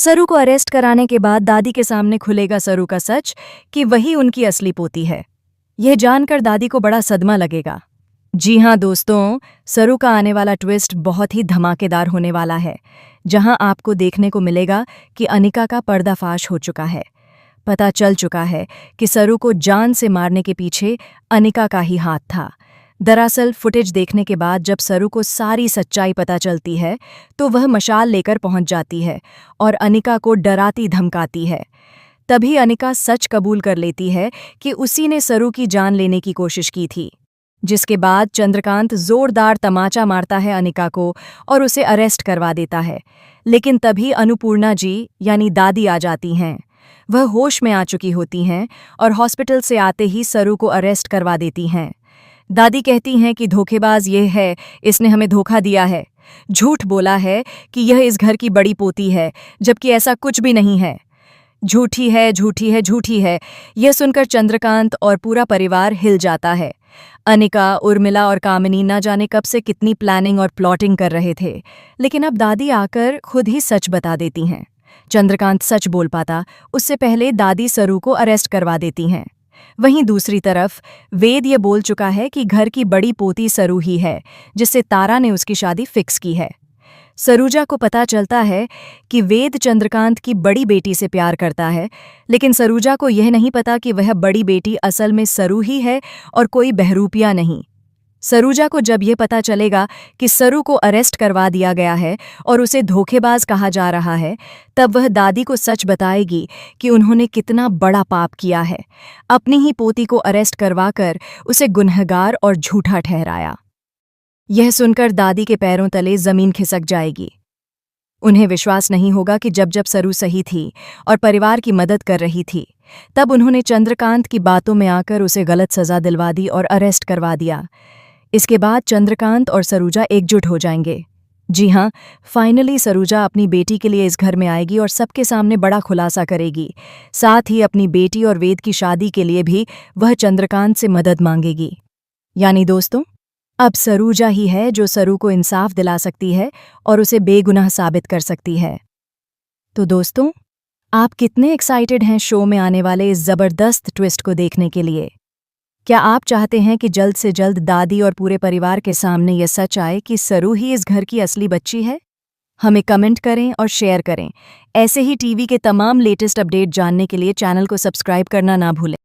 सरू को अरेस्ट कराने के बाद दादी के सामने खुलेगा सरू का सच कि वही उनकी असली पोती है। यह जानकर दादी को बड़ा सदमा लगेगा। जी हाँ दोस्तों, सरू का आने वाला ट्विस्ट बहुत ही धमाकेदार होने वाला है, जहां आपको देखने को मिलेगा कि अनिका का पर्दाफाश हो चुका है। पता चल चुका है कि सरू को जान से मारने के पीछे अनिका का ही हाथ था। दरअसल फुटेज देखने के बाद जब सरू को सारी सच्चाई पता चलती है तो वह मशाल लेकर पहुंच जाती है और अनिका को डराती धमकाती है। तभी अनिका सच कबूल कर लेती है कि उसी ने सरू की जान लेने की कोशिश की थी। जिसके बाद चंद्रकांत जोरदार तमाचा मारता है अनिका को और उसे अरेस्ट करवा देता है। लेकिन तभी अन्नपूर्णा जी यानी दादी आ जाती हैं। वह होश में आ चुकी होती हैं और हॉस्पिटल से आते ही सरू को अरेस्ट करवा देती हैं। दादी कहती हैं कि धोखेबाज ये है, इसने हमें धोखा दिया है, झूठ बोला है कि यह इस घर की बड़ी पोती है, जबकि ऐसा कुछ भी नहीं है। झूठी है, झूठी है, झूठी है। यह सुनकर चंद्रकांत और पूरा परिवार हिल जाता है। अनिका, उर्मिला और कामिनी न जाने कब से कितनी प्लानिंग और प्लॉटिंग कर रहे थे, लेकिन अब दादी आकर खुद ही सच बता देती हैं। चंद्रकांत सच बोल पाता उससे पहले दादी सरू को अरेस्ट करवा देती हैं। वहीं दूसरी तरफ वेद ये बोल चुका है कि घर की बड़ी पोती सरू ही है, जिससे तारा ने उसकी शादी फिक्स की है। सरूजा को पता चलता है कि वेद चंद्रकांत की बड़ी बेटी से प्यार करता है, लेकिन सरूजा को यह नहीं पता कि वह बड़ी बेटी असल में सरू ही है और कोई बहरूपिया नहीं। सरूजा को जब यह पता चलेगा कि सरू को अरेस्ट करवा दिया गया है और उसे धोखेबाज कहा जा रहा है, तब वह दादी को सच बताएगी कि उन्होंने कितना बड़ा पाप किया है। अपनी ही पोती को अरेस्ट करवाकर उसे गुनहगार और झूठा ठहराया। यह सुनकर दादी के पैरों तले जमीन खिसक जाएगी। उन्हें विश्वास नहीं होगा कि जब जब सरू सही थी और परिवार की मदद कर रही थी, तब उन्होंने चंद्रकांत की बातों में आकर उसे गलत सजा दिलवा दी और अरेस्ट करवा दिया। इसके बाद चंद्रकांत और सरूजा एकजुट हो जाएंगे। जी हाँ, फाइनली सरूजा अपनी बेटी के लिए इस घर में आएगी और सबके सामने बड़ा खुलासा करेगी। साथ ही अपनी बेटी और वेद की शादी के लिए भी वह चंद्रकांत से मदद मांगेगी। यानी दोस्तों, अब सरूजा ही है जो सरू को इंसाफ दिला सकती है और उसे बेगुनाह साबित कर सकती है। तो दोस्तों, आप कितने एक्साइटेड हैं शो में आने वाले इस जबरदस्त ट्विस्ट को देखने के लिए? क्या आप चाहते हैं कि जल्द से जल्द दादी और पूरे परिवार के सामने यह सच आए कि सरू ही इस घर की असली बच्ची है? हमें कमेंट करें और शेयर करें। ऐसे ही टीवी के तमाम लेटेस्ट अपडेट जानने के लिए चैनल को सब्सक्राइब करना ना भूलें।